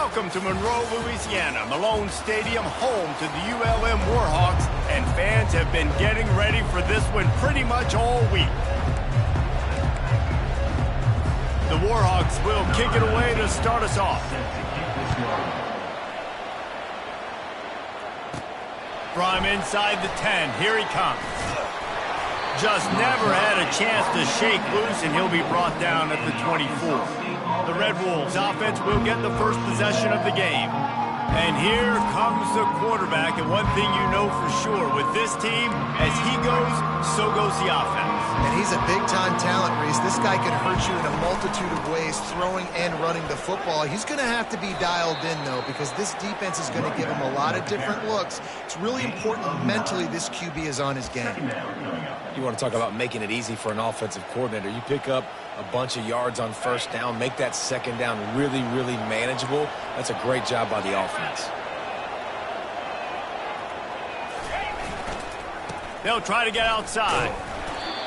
Welcome to Monroe, Louisiana, Malone Stadium, home to the ULM Warhawks, and fans have been getting ready for this one pretty much all week. The Warhawks will kick it away to start us off. From inside the 10, here he comes. Just never had a chance to shake loose, and he'll be brought down at the 24. The Red Wolves offense will get the first possession of the game. And here comes the quarterback, and one thing you know for sure, with this team, as he goes, so goes the offense. And he's a big-time talent, Reese. This guy can hurt you in a multitude of ways, throwing and running the football. He's going to have to be dialed in, though, because this defense is going to give him a lot of different looks. It's really important mentally this QB is on his game. You want to talk about making it easy for an offensive coordinator. You pick up a bunch of yards on first down, make that second down really, really manageable. That's a great job by the offense. They'll try to get outside.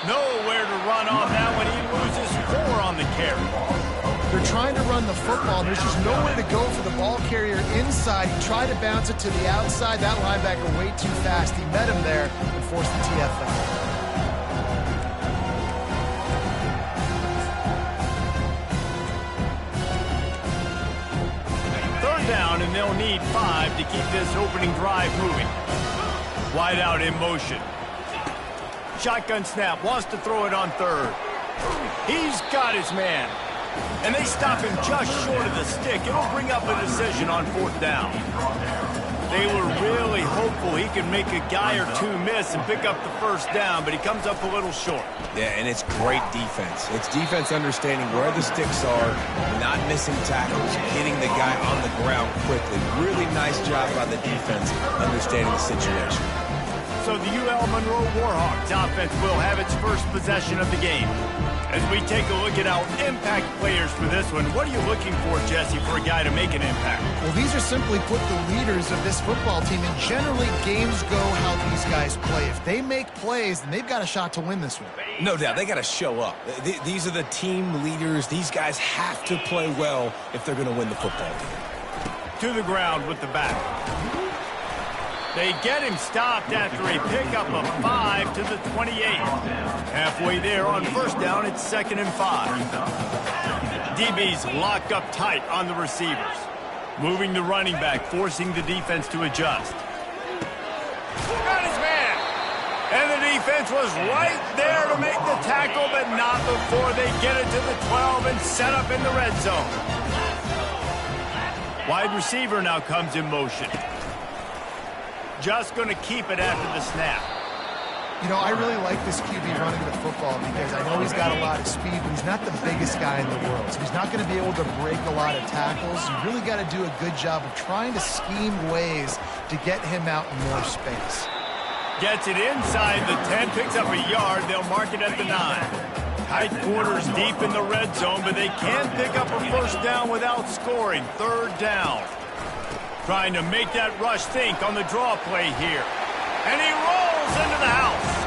Nowhere to run on that one. He loses 4 on the carry. They're trying to run the football. There's just nowhere to go for the ball carrier inside. He tried to bounce it to the outside. That linebacker way too fast. He met him there and forced the TFL. Down, and they'll need 5 to keep this opening drive moving. Wide out in motion. Shotgun snap, wants to throw it on third. He's got his man. And they stop him just short of the stick. It'll bring up a decision on 4th down. They were really hopeful he could make a guy or 2 miss and pick up the first down, but he comes up a little short. Yeah, and it's great defense. It's defense understanding where the sticks are, not missing tackles, hitting the guy on the ground quickly. Really nice job by the defense understanding the situation. So the UL Monroe Warhawks offense will have its first possession of the game. As we take a look at our impact players for this one, what are you looking for, Jesse, for a guy to make an impact? Well, these are simply put the leaders of this football team, and generally games go how these guys play. If they make plays, then they've got a shot to win this one. No doubt. They got to show up. These are the team leaders. These guys have to play well if they're going to win the football game. To the ground with the back. They get him stopped after a pickup of 5 to the 28. Halfway there on first down, it's 2nd and 5. DB's locked up tight on the receivers. Moving the running back, forcing the defense to adjust. Got his man. And the defense was right there to make the tackle, but not before they get it to the 12 and set up in the red zone. Wide receiver now comes in motion. Just going to keep it after the snap. You know, I really like this QB running the football because I know he's got a lot of speed, but he's not the biggest guy in the world. So he's not going to be able to break a lot of tackles. You really got to do a good job of trying to scheme ways to get him out in more space. Gets it inside the 10, picks up a yard. They'll mark it at the 9. Tight quarters deep in the red zone, but they can't pick up a first down without scoring. 3rd down. Trying to make that rush think on the draw play here. And he rolls into the house.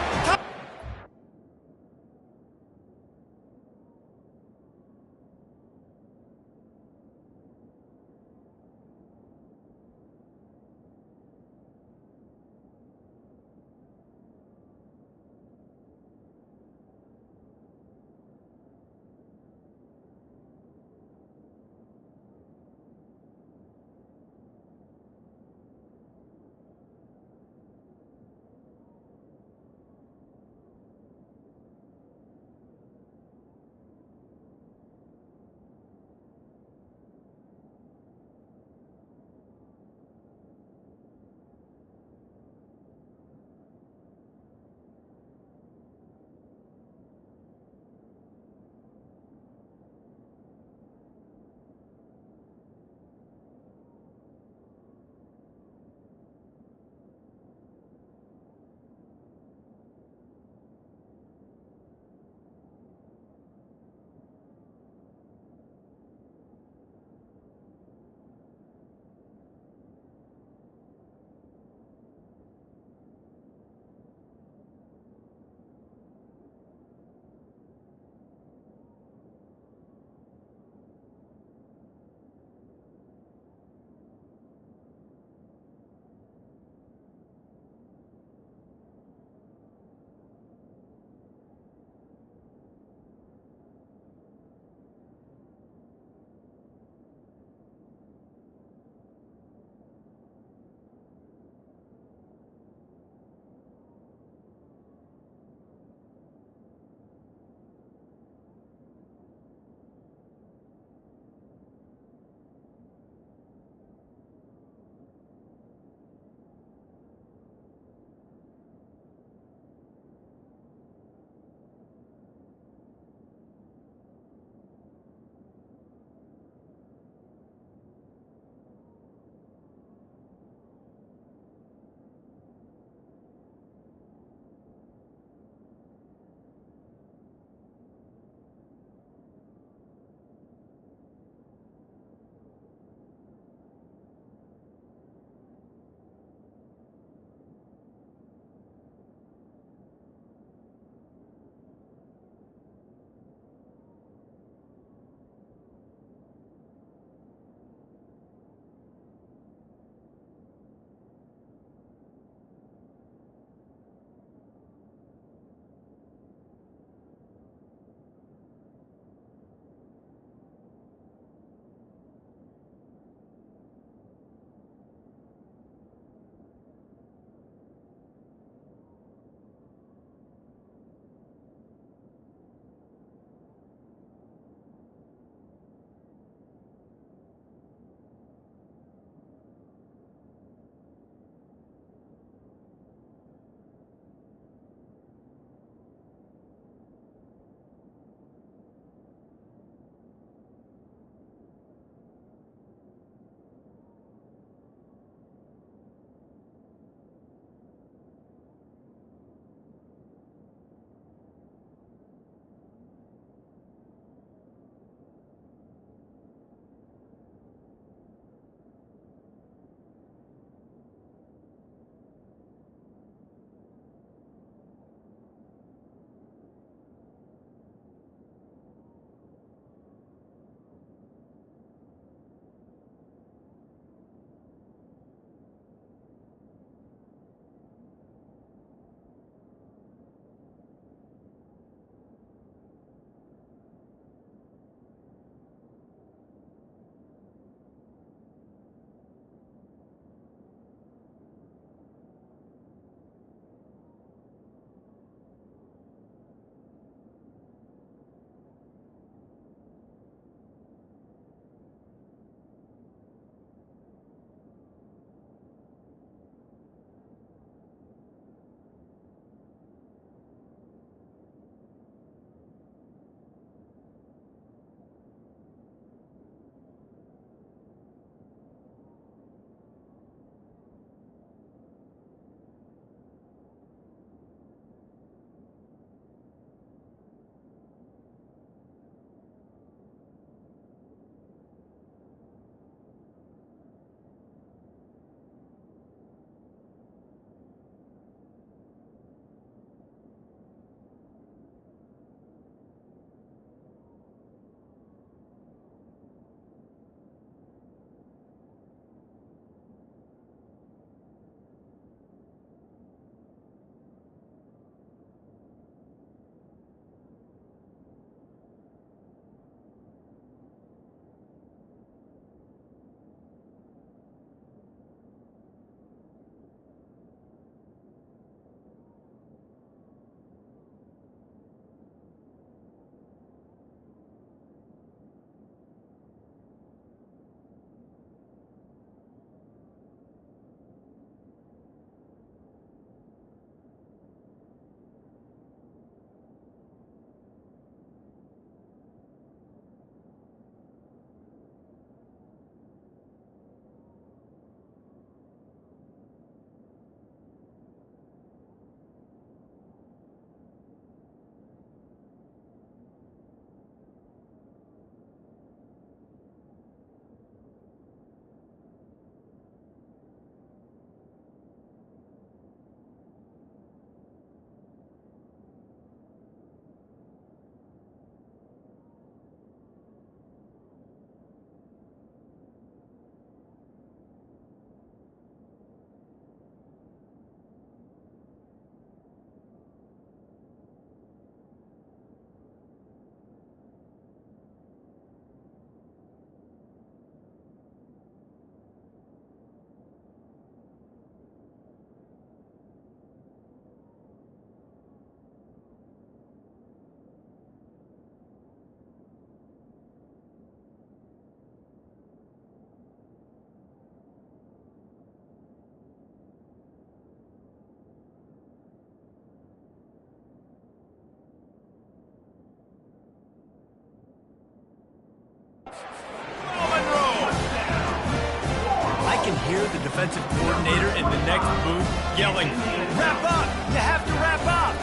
hear the defensive coordinator in the next booth yelling, "Wrap up! You have to wrap up!"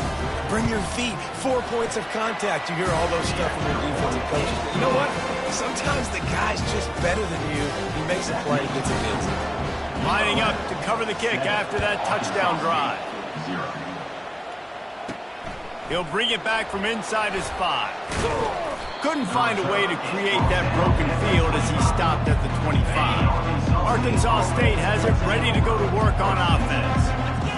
Bring your feet. 4 points of contact. You hear all those stuff from your defensive coaches. But you know what? Sometimes the guy's just better than you. He makes a play, gets it in. Lining up to cover the kick after that touchdown drive. He'll bring it back from inside his 5. Couldn't find a way to create that broken field as he stopped at the 25. Arkansas State has it ready to go to work on offense.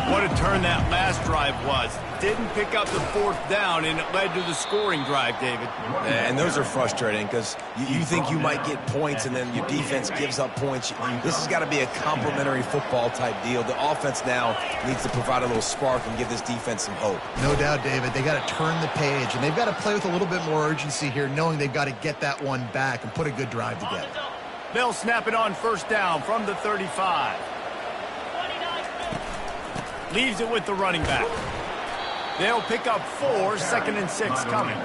What a turn that last drive was. Didn't pick up the 4th down, and it led to the scoring drive, David. And those are frustrating because you think you might get points, and then your defense gives up points. This has got to be a complimentary football type deal. The offense now needs to provide a little spark and give this defense some hope. No doubt, David. They got to turn the page, and they've got to play with a little bit more urgency here, knowing they've got to get that one back and put a good drive together. They'll snap it on 1st down from the 35. Leaves it with the running back. They'll pick up 4, 2nd and 6 coming.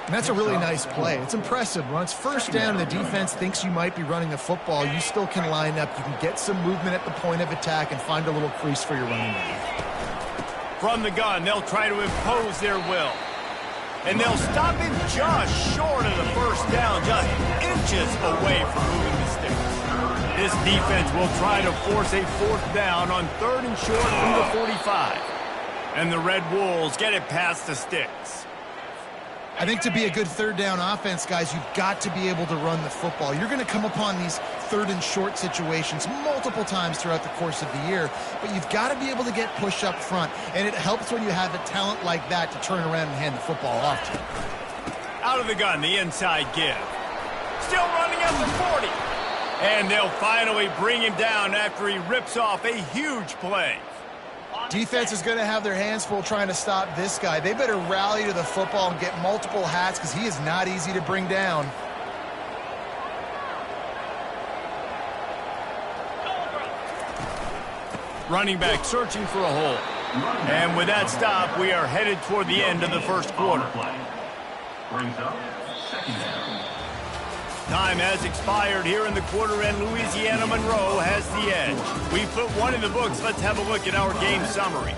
And that's a really nice play. It's impressive. When it's 1st down and the defense thinks you might be running the football, you still can line up. You can get some movement at the point of attack and find a little crease for your running back. From the gun, they'll try to impose their will. And they'll stop him just short of the 1st down, just inches away from moving the sticks. This defense will try to force a 4th down on 3rd and short from the 45. And the Red Wolves get it past the sticks. I think to be a good 3rd down offense, guys, you've got to be able to run the football. You're going to come upon these 3rd and short situations multiple times throughout the course of the year, but you've got to be able to get push up front, and it helps when you have a talent like that to turn around and hand the football off to you. Out of the gun, the inside give. Still running at the 40. And they'll finally bring him down after he rips off a huge play. Defense is going to have their hands full trying to stop this guy. They better rally to the football and get multiple hats because he is not easy to bring down. Running back searching for a hole. And with that stop, we are headed toward the end of the 1st quarter. Time has expired here in the quarter, and Louisiana Monroe has the edge. We put one in the books. Let's have a look at our game summary.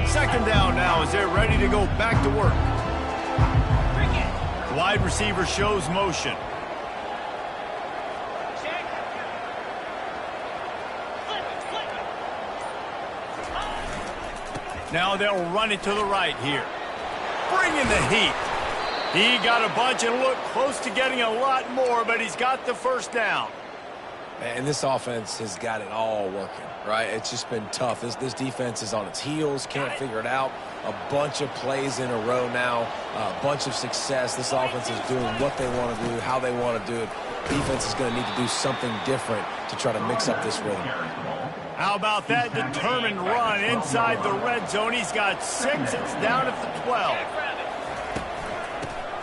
Second down now as they're ready to go back to work. The wide receiver shows motion. Now they'll run it to the right here. Bringing the heat. He got a bunch and looked close to getting a lot more, but he's got the 1st down. And this offense has got it all working, right? It's just been tough. This defense is on its heels, can't figure it out. A bunch of plays in a row now, a bunch of success. This offense is doing what they want to do, how they want to do it. Defense is going to need to do something different to try to mix up this rhythm. How about that determined run inside the red zone? He's got 6. It's down at the 12.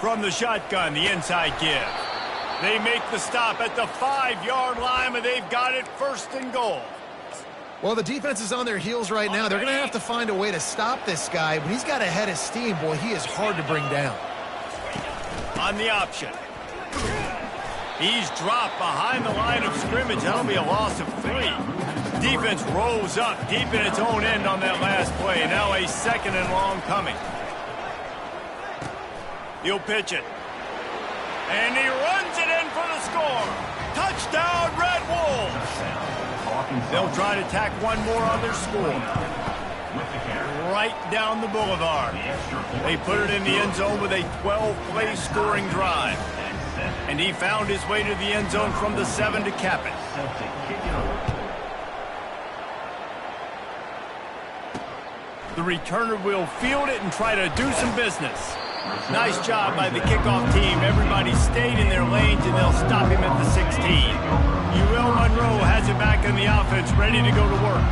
From the shotgun, the inside give. They make the stop at the 5-yard line, and they've got it 1st and goal. Well, the defense is on their heels right now. They're going to have to find a way to stop this guy. When he's got a head of steam, boy, he is hard to bring down. On the option. He's dropped behind the line of scrimmage. That'll be a loss of 3. Defense rolls up deep in its own end on that last play. Now a 2nd and long coming. He'll pitch it. And he runs it in for the score. Touchdown, Red Wolves. They'll try to tack one more on their score. Right down the boulevard. They put it in the end zone with a 12-play scoring drive. And he found his way to the end zone from the 7 to cap it. The returner will field it and try to do some business. Nice job by the kickoff team. Everybody stayed in their lanes, and they'll stop him at the 16. UL Monroe has it back in the offense, ready to go to work.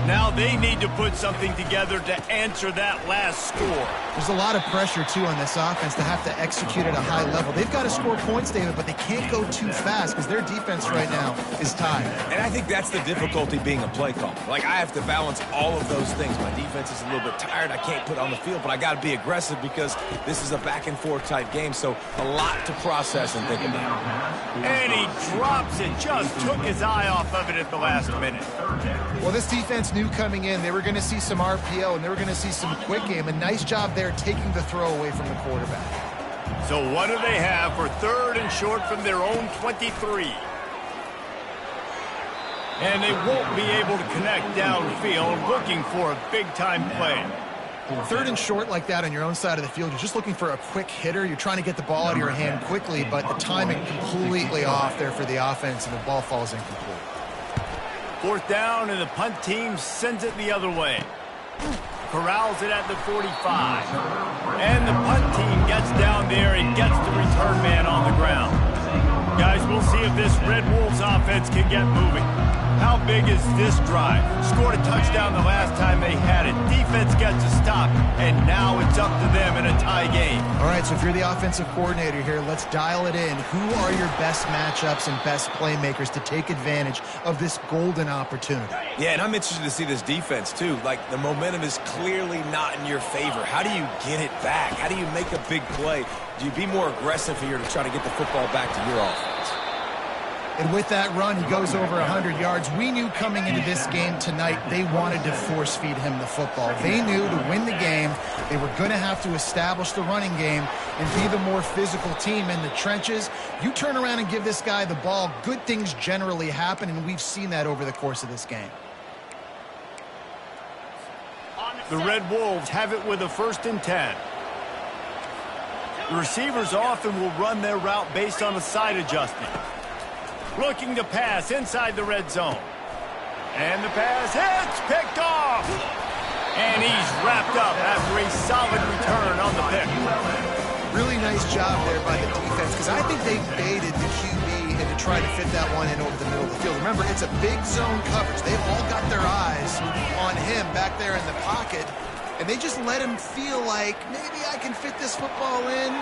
Now they need to put something together to answer that last score. There's a lot of pressure, too, on this offense to have to execute at a high level. They've got to score points, David, but they can't go too fast because their defense right now is tied. And I think that's the difficulty being a play caller. Like, I have to balance all of those things. My defense is a little bit tired. I can't put on the field, but I got to be aggressive because this is a back-and-forth type game, so a lot to process and think about. And he drops it. Just took his eye off of it at the last minute. Well, this defense knew coming in they were going to see some RPO and they were going to see some quick game. A nice job there taking the throw away from the quarterback. So what do they have for 3rd and short from their own 23? And they won't be able to connect downfield, looking for a big-time play. 3rd and short like that on your own side of the field, you're just looking for a quick hitter. You're trying to get the ball out of your hand quickly, but the timing completely off there for the offense, and the ball falls incomplete. 4th down, and the punt team sends it the other way. Corrals it at the 45. And the punt team gets down there and gets the return man on the ground. Guys, we'll see if this Red Wolves offense can get moving. How big is this drive? Scored a touchdown the last time they had it. Defense gets a stop, and now it's up to them in a tie game. All right, so if you're the offensive coordinator here, let's dial it in. Who are your best matchups and best playmakers to take advantage of this golden opportunity? Yeah, and I'm interested to see this defense, too. Like, the momentum is clearly not in your favor. How do you get it back? How do you make a big play? Do you be more aggressive here to try to get the football back to your offense? And with that run, he goes over 100 yards. We knew coming into this game tonight they wanted to force-feed him the football. They knew to win the game, they were going to have to establish the running game and be the more physical team in the trenches. You turn around and give this guy the ball, good things generally happen, and we've seen that over the course of this game. The Red Wolves have it with a 1st and 10. The receivers often will run their route based on a side adjustment. Looking to pass inside the red zone. And the pass hits, picked off. And he's wrapped up after a solid return on the pick. Really nice job there by the defense because I think they baited the QB into trying to fit that one in over the middle of the field. Remember, it's a big zone coverage. They've all got their eyes on him back there in the pocket. And they just let him feel like, maybe I can fit this football in.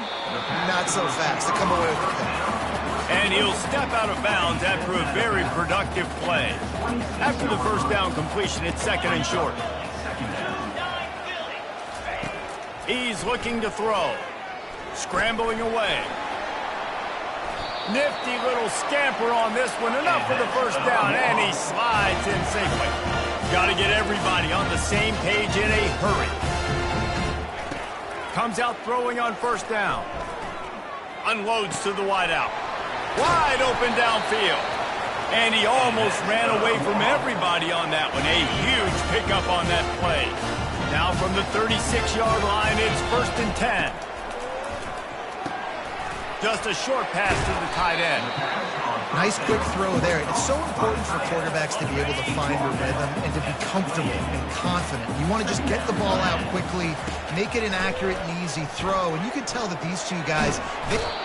Not so fast. They come away with the pick. And he'll step out of bounds after a very productive play. After the 1st down completion, it's 2nd and short. He's looking to throw. Scrambling away. Nifty little scamper on this one. Enough for the 1st down, and he slides in safely. Got to get everybody on the same page in a hurry. Comes out throwing on 1st down. Unloads to the wideout. Wide open downfield. And he almost ran away from everybody on that one. A huge pickup on that play. Now from the 36-yard line, it's 1st and 10. Just a short pass to the tight end. Nice quick throw there. It's so important for quarterbacks to be able to find a rhythm and to be comfortable and confident. You want to just get the ball out quickly, make it an accurate and easy throw. And you can tell that these two guys...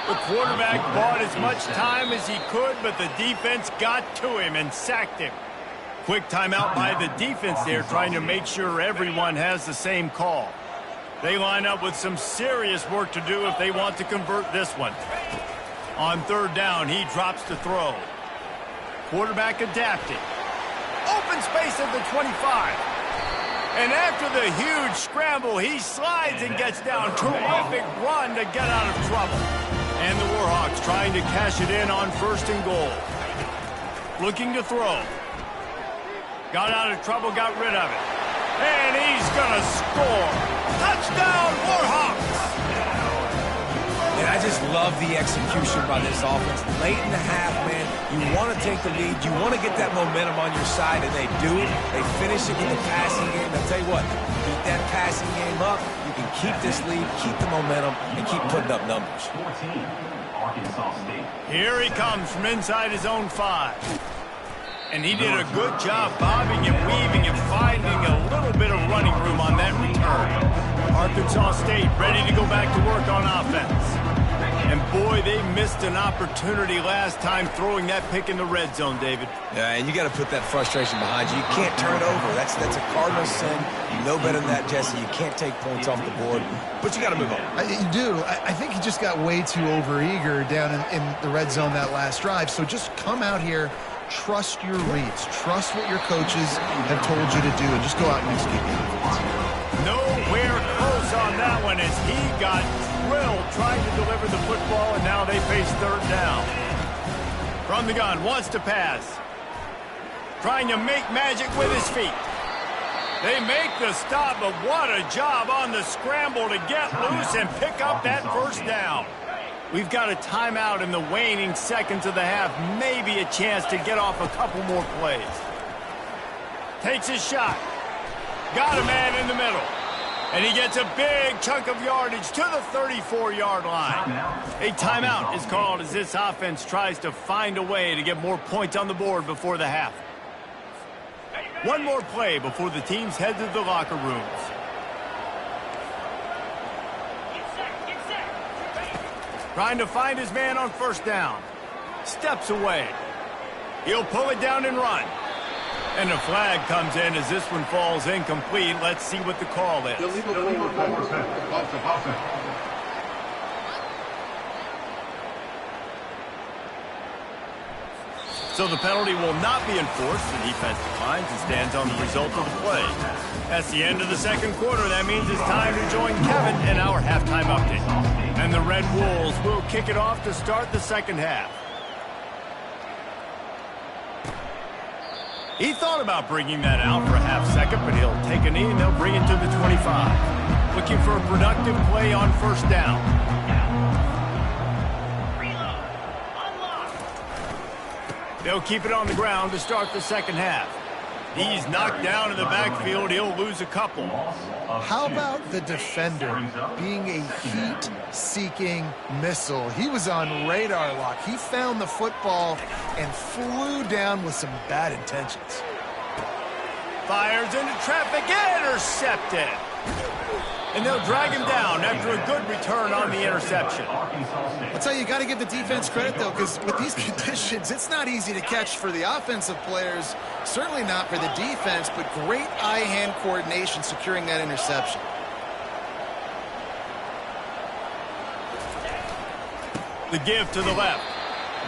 The quarterback bought as much time as he could, but the defense got to him and sacked him. Quick timeout by the defense there, trying to make sure everyone has the same call. They line up with some serious work to do if they want to convert this one. On 3rd down, he drops to throw. Quarterback adapting. Open space at the 25. And after the huge scramble, he slides and gets down. Terrific run to get out of trouble. And the Warhawks trying to cash it in on 1st and goal. Looking to throw. Got out of trouble, got rid of it. And he's going to score. Touchdown, Warhawks! And I just love the execution by this offense. Late in the half, man, you want to take the lead. You want to get that momentum on your side, and they do it. They finish it with the passing game. I'll tell you what, keep that passing game up. You can keep this lead, keep the momentum, and keep putting up numbers. Here he comes from inside his own 5. And he did a good job bobbing and weaving and finding a little bit of running room on that return. Arkansas State ready to go back to work on offense. And boy, they missed an opportunity last time throwing that pick in the red zone, David. Yeah, and you got to put that frustration behind you. You can't turn it over. That's a cardinal sin. You know better than that, Jesse. You can't take points off the board, but you got to move on. You do. I think he just got way too overeager down in the red zone that last drive. So just come out here, trust your reads, trust what your coaches have told you to do, and just go out and execute the offense. Nowhere close on that one as he got drilled trying to deliver the football, and now they face third down. From the gun, wants to pass. Trying to make magic with his feet. They make the stop, but what a job on the scramble to get loose and pick up that first down. We've got a timeout in the waning seconds of the half, maybe a chance to get off a couple more plays. Takes his shot. Got a man in the middle. And he gets a big chunk of yardage to the 34-yard line. A timeout is called as this offense tries to find a way to get more points on the board before the half. One more play before the teams head to the locker rooms. Trying to find his man on first down. Steps away. He'll pull it down and run. And a flag comes in as this one falls incomplete. Let's see what the call is. So the penalty will not be enforced. The defense declines and stands on the result of the play. That's the end of the second quarter. That means it's time to join Kevin in our halftime update. And the Red Wolves will kick it off to start the second half. He thought about bringing that out for a half second, but he'll take a knee and they'll bring it to the 25. Looking for a productive play on first down. They'll keep it on the ground to start the second half. He's knocked down in the backfield. He'll lose a couple. How about the defender being a heat-seeking missile? He was on radar lock. He found the football and flew down with some bad intentions. Fires into traffic, intercepted. And they'll drag him down after a good return on the interception. I'll tell you, you got to give the defense credit, though, because with these conditions, it's not easy to catch for the offensive players, certainly not for the defense, but great eye-hand coordination securing that interception. The give to the left.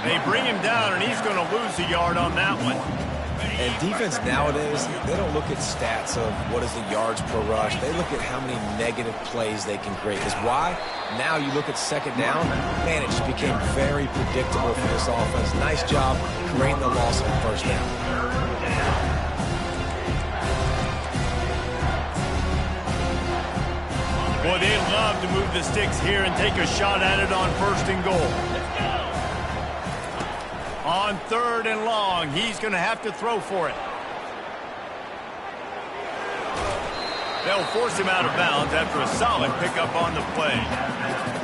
They bring him down, and he's going to lose a yard on that one. And defense nowadays, they don't look at stats of what is the yards per rush. They look at how many negative plays they can create. Is why now you look at second down, man, it just became very predictable for this offense. Nice job creating the loss on first down. Boy, they love to move the sticks here and take a shot at it on first and goal. On third and long, he's going to have to throw for it. They'll force him out of bounds after a solid pickup on the play.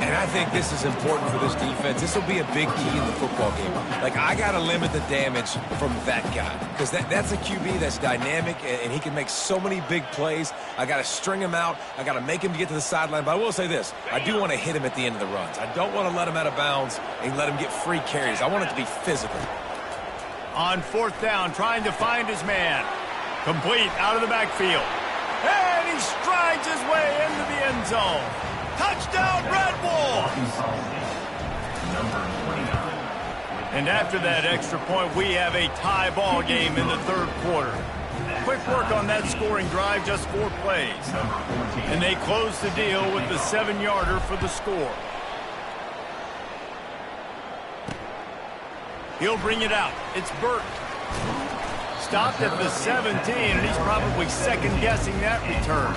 And I think this is important for this defense. This will be a big key in the football game. Like, I got to limit the damage from that guy because that's a QB that's dynamic, and he can make so many big plays. I got to string him out. I got to make him get to the sideline. But I will say this. I do want to hit him at the end of the runs. I don't want to let him out of bounds and let him get free carries. I want it to be physical. On fourth down, trying to find his man. Complete out of the backfield. And he strides his way into the end zone. Touchdown, Red Wolves! And after that extra point, we have a tie ball game in the third quarter. Quick work on that scoring drive, just 4 plays. And they close the deal with the 7-yarder for the score. He'll bring it out. It's Burke. Stopped at the 17, and he's probably second-guessing that return.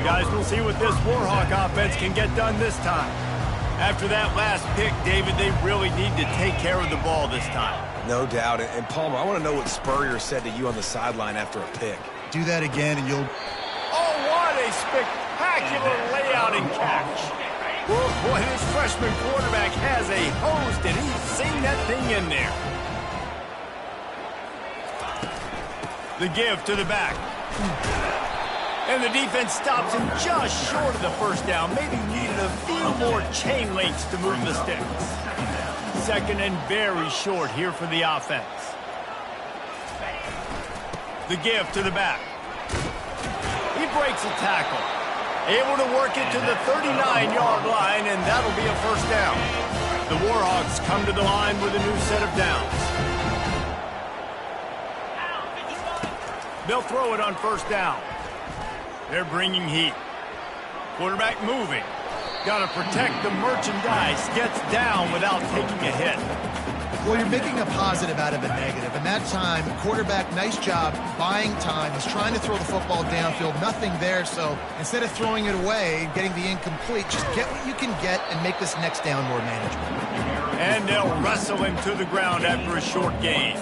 Guys, we'll see what this Warhawk offense can get done this time. After that last pick, David, they really need to take care of the ball this time. No doubt. And Palmer, I want to know what Spurrier said to you on the sideline after a pick. Do that again, and you'll... Oh, what a spectacular layout and catch. Whoa, boy, this freshman quarterback has a hose, and he's seen that thing in there. The give to the back. And the defense stops him just short of the first down. Maybe needed a few more chain links to move the sticks. Second and very short here for the offense. The give to the back. He breaks a tackle. Able to work it to the 39-yard line, and that'll be a first down. The Warhawks come to the line with a new set of downs. They'll throw it on first down. They're bringing heat. Quarterback moving. Got to protect the merchandise. Gets down without taking a hit. Well, you're making a positive out of a negative. And that time, quarterback, nice job buying time. He's trying to throw the football downfield. Nothing there. So instead of throwing it away and getting the incomplete, just get what you can get and make this next down more manageable. And they'll wrestle him to the ground after a short gain.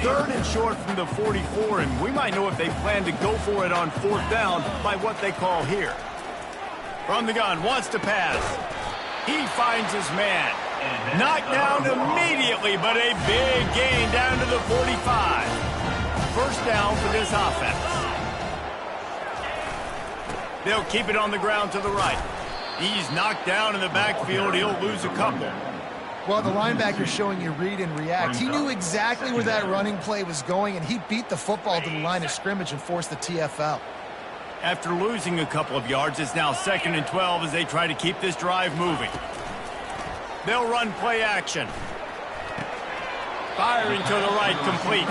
Third and short from the 44, and we might know if they plan to go for it on fourth down by what they call here. From the gun, wants to pass. He finds his man. Knocked down immediately, but a big gain down to the 45. First down for this offense. They'll keep it on the ground to the right. He's knocked down in the backfield. He'll lose a couple. Well, the linebacker's showing you read and react. He knew exactly where that running play was going, and he beat the football to the line of scrimmage and forced the TFL. After losing a couple of yards, it's now 2nd and 12 as they try to keep this drive moving. They'll run play action. Firing to the right, complete.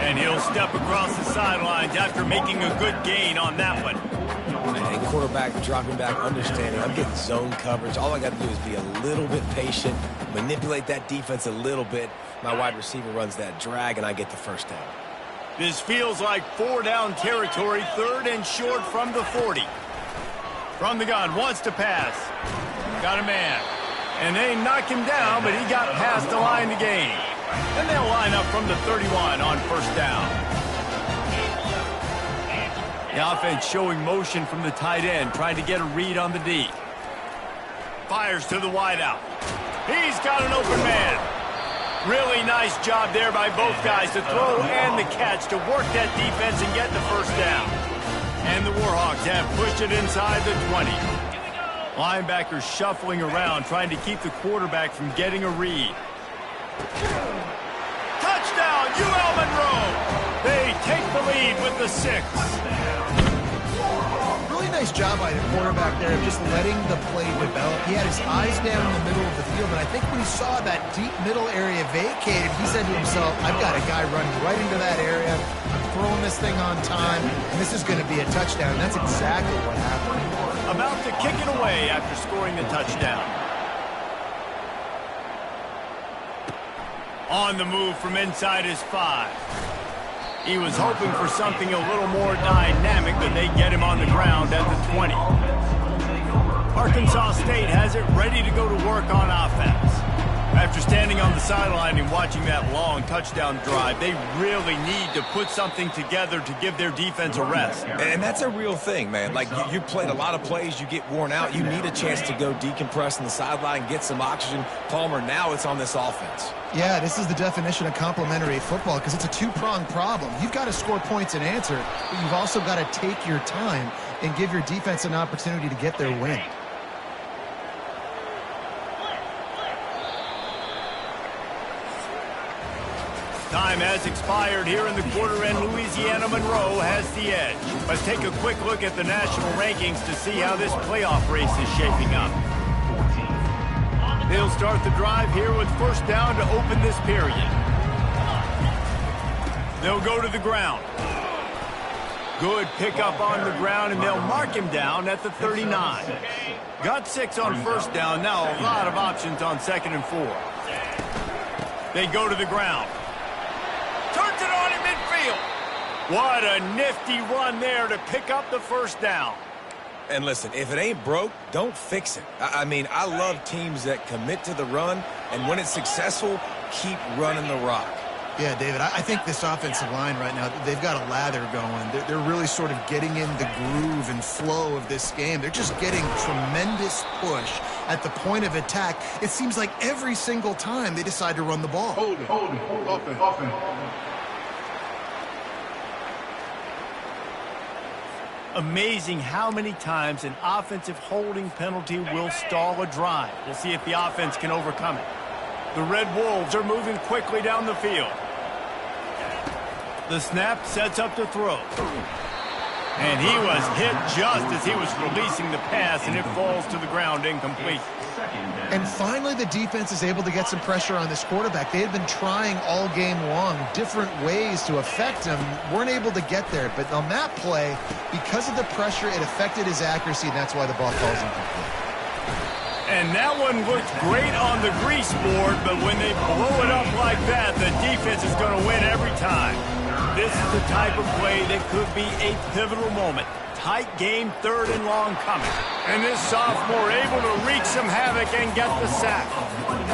And he'll step across the sidelines after making a good gain on that one. And quarterback dropping back, understanding I'm getting zone coverage. All I got to do is be a little bit patient, manipulate that defense a little bit. My wide receiver runs that drag, and I get the first down. This feels like 4-down territory, 3rd and short from the 40. From the gun, wants to pass. Got a man. And they knock him down, but he got past the line to gain. And they'll line up from the 31 on first down. The offense showing motion from the tight end, trying to get a read on the D. Fires to the wideout. He's got an open man. Really nice job there by both guys to throw and the catch to work that defense and get the first down. And the Warhawks have pushed it inside the 20. Linebackers shuffling around, trying to keep the quarterback from getting a read. Touchdown, UL Monroe! They take the lead with the 6. Really nice job by the quarterback there of just letting the play develop. He had his eyes down in the middle of the field, and I think when he saw that deep middle area vacated, he said to himself, I've got a guy running right into that area. I'm throwing this thing on time, and this is going to be a touchdown. And that's exactly what happened. About to kick it away after scoring the touchdown. On the move from inside his 5. He was hoping for something a little more dynamic, but they get him on the ground at the 20. Arkansas State has it ready to go to work on offense. After standing on the sideline and watching that long touchdown drive, they really need to put something together to give their defense a rest. And that's a real thing, man. Like, you played a lot of plays, you get worn out, you need a chance to go decompress on the sideline, get some oxygen. Palmer, now it's on this offense. Yeah, this is the definition of complementary football because it's a two-pronged problem. You've got to score points and answer, but you've also got to take your time and give your defense an opportunity to get their win. Time has expired here in the quarter, and Louisiana Monroe has the edge. Let's take a quick look at the national rankings to see how this playoff race is shaping up. They'll start the drive here with first down to open this period. They'll go to the ground. Good pickup on the ground, and they'll mark him down at the 39. Got 6 on first down. Now a lot of options on 2nd and 4. They go to the ground. Turns it on in midfield. What a nifty run there to pick up the first down. And listen, if it ain't broke, don't fix it. I mean, I love teams that commit to the run, and when it's successful, keep running the rock. Yeah, David, I think this offensive line right now, they've got a lather going. They're really sort of getting in the groove and flow of this game. They're just getting tremendous push at the point of attack. It seems like every single time they decide to run the ball. Hold it. Offense. Amazing how many times an offensive holding penalty will stall a drive. We'll see if the offense can overcome it. The Red Wolves are moving quickly down the field. The snap sets up to throw. And he was hit just as he was releasing the pass, and it falls to the ground incomplete. And finally, the defense is able to get some pressure on this quarterback. They had been trying all game long different ways to affect him, weren't able to get there. But on that play, because of the pressure, it affected his accuracy, and that's why the ball falls incomplete. And that one looked great on the grease board, but when they blow it up like that, the defense is going to win every time. This is the type of play that could be a pivotal moment. Tight game, 3rd and long coming. And this sophomore able to wreak some havoc and get the sack.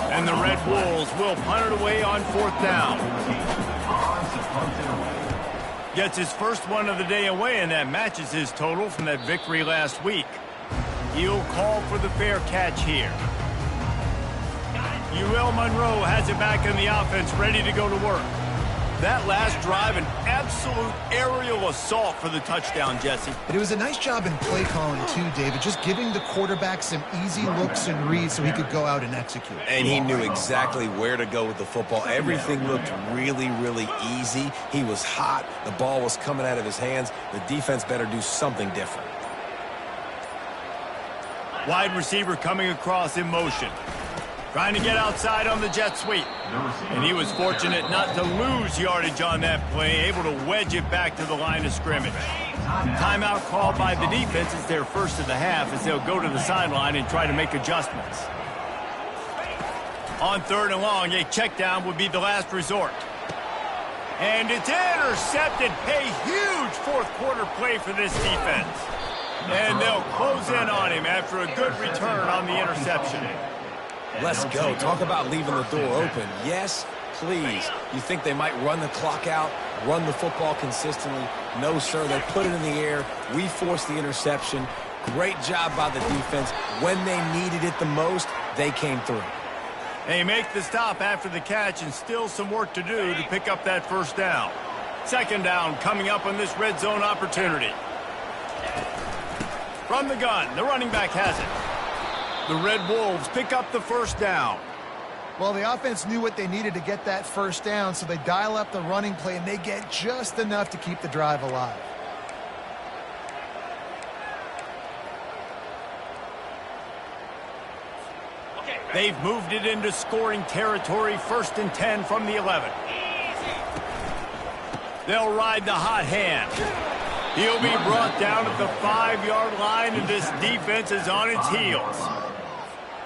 And the Red Wolves will punt it away on 4th down. Gets his first one of the day away, and that matches his total from that victory last week. He'll call for the fair catch here. UL Monroe has it back in the offense, ready to go to work. That last drive, an absolute aerial assault for the touchdown, Jesse. But it was a nice job in play calling, too, David, just giving the quarterback some easy looks and reads so he could go out and execute. And he knew exactly where to go with the football. Everything looked really, really easy. He was hot. The ball was coming out of his hands. The defense better do something different. Wide receiver coming across in motion. Trying to get outside on the jet sweep. And he was fortunate not to lose yardage on that play, able to wedge it back to the line of scrimmage. Timeout called by the defense is their first of the half as they'll go to the sideline and try to make adjustments. On 3rd and long, a check down would be the last resort. And it's intercepted. A huge 4th quarter play for this defense. And they'll close in on him after a good return on the interception. Let's go. Talk about leaving the door open. Yes, please. You think they might run the clock out, run the football consistently? No, sir. They put it in the air. We forced the interception. Great job by the defense. When they needed it the most, they came through. They make the stop after the catch, and still some work to do to pick up that 1st down. 2nd down coming up on this red zone opportunity. From the gun, the running back has it. The Red Wolves pick up the 1st down. Well, the offense knew what they needed to get that 1st down, so they dial up the running play, and they get just enough to keep the drive alive. They've moved it into scoring territory, 1st and 10 from the 11. They'll ride the hot hand. He'll be brought down at the 5-yard line, and this defense is on its heels.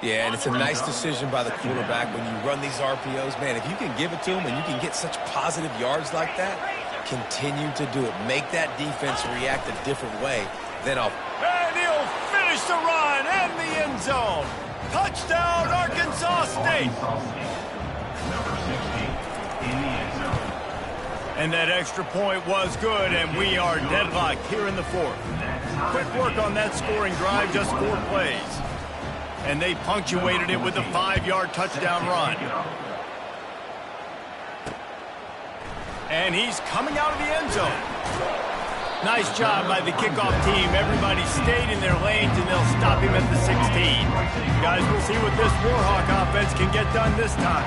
Yeah, and it's a nice decision by the quarterback when you run these RPOs. Man, if you can give it to him and you can get such positive yards like that, continue to do it. Make that defense react a different way. Then And he'll finish the run and the end zone. Touchdown, Arkansas State. And that extra point was good, and we are deadlocked here in the 4th. Quick work on that scoring drive, just 4 plays. And they punctuated it with a 5-yard touchdown run. And he's coming out of the end zone. Nice job by the kickoff team. Everybody stayed in their lanes, and they'll stop him at the 16. Guys, we'll see what this Warhawk offense can get done this time.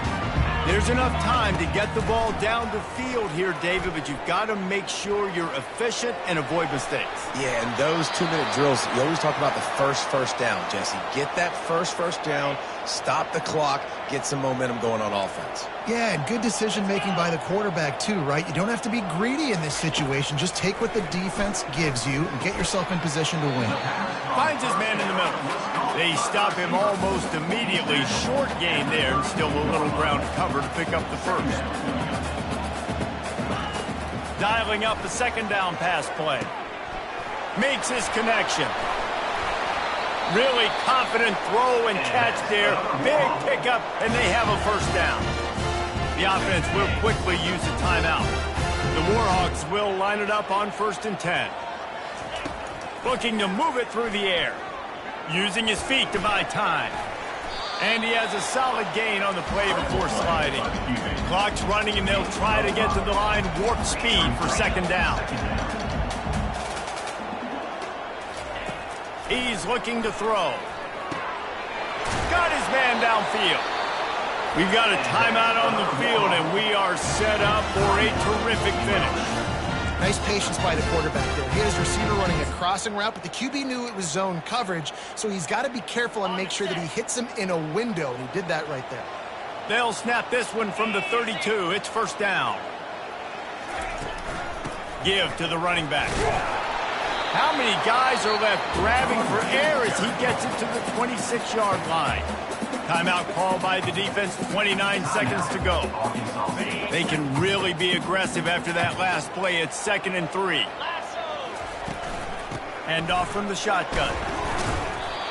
There's enough time to get the ball down the field here, David, but you've got to make sure you're efficient and avoid mistakes. Yeah, and those 2-minute drills, you always talk about the first down, Jesse. Get that first down, stop the clock, get some momentum going on offense. Yeah, and good decision-making by the quarterback, too, right? You don't have to be greedy in this situation. Just take what the defense gives you and get yourself in position to win. Finds his man in the middle. They stop him almost immediately. Short gain there, and still a little ground to cover to pick up the 1st. Dialing up the 2nd down pass play. Makes his connection. Really confident throw and catch there. Big pickup, and they have a 1st down. The offense will quickly use a timeout. The Warhawks will line it up on 1st and 10. Looking to move it through the air. Using his feet to buy time. And he has a solid gain on the play before sliding. Clock's running, and they'll try to get to the line warp speed for 2nd down. He's looking to throw. Got his man downfield. We've got a timeout on the field, and we are set up for a terrific finish. Nice patience by the quarterback there. He had his receiver running a crossing route, but the QB knew it was zone coverage, so he's got to be careful and make sure that he hits him in a window, and he did that right there. They'll snap this one from the 32. It's first down. Give to the running back. How many guys are left grabbing for air as he gets it to the 26-yard line? Timeout called by the defense, 29 seconds to go. They can really be aggressive after that last play. It's 2nd and 3. Hand off from the shotgun.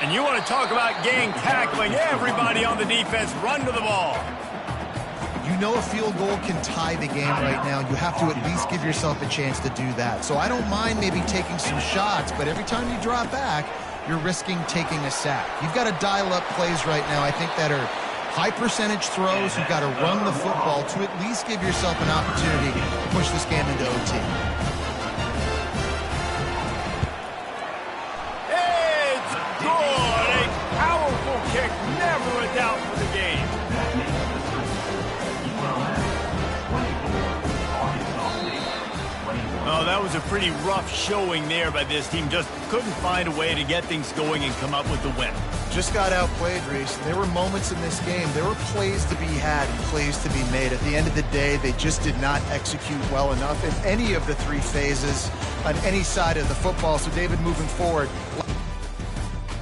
And you want to talk about gang tackling. Everybody on the defense run to the ball. You know a field goal can tie the game right now. You have to at least give yourself a chance to do that. So I don't mind maybe taking some shots, but every time you drop back, you're risking taking a sack. You've got to dial up plays right now, I think, that are high percentage throws. You've got to run the football to at least give yourself an opportunity to push this game into OT. It's good. A powerful kick. Never a doubt for the game. Oh, that was a pretty rough showing there by this team. Just couldn't find a way to get things going and come up with the win. Just got outplayed, Reese. There were moments in this game. There were plays to be had and plays to be made. At the end of the day, they just did not execute well enough in any of the three phases on any side of the football. So, David, moving forward,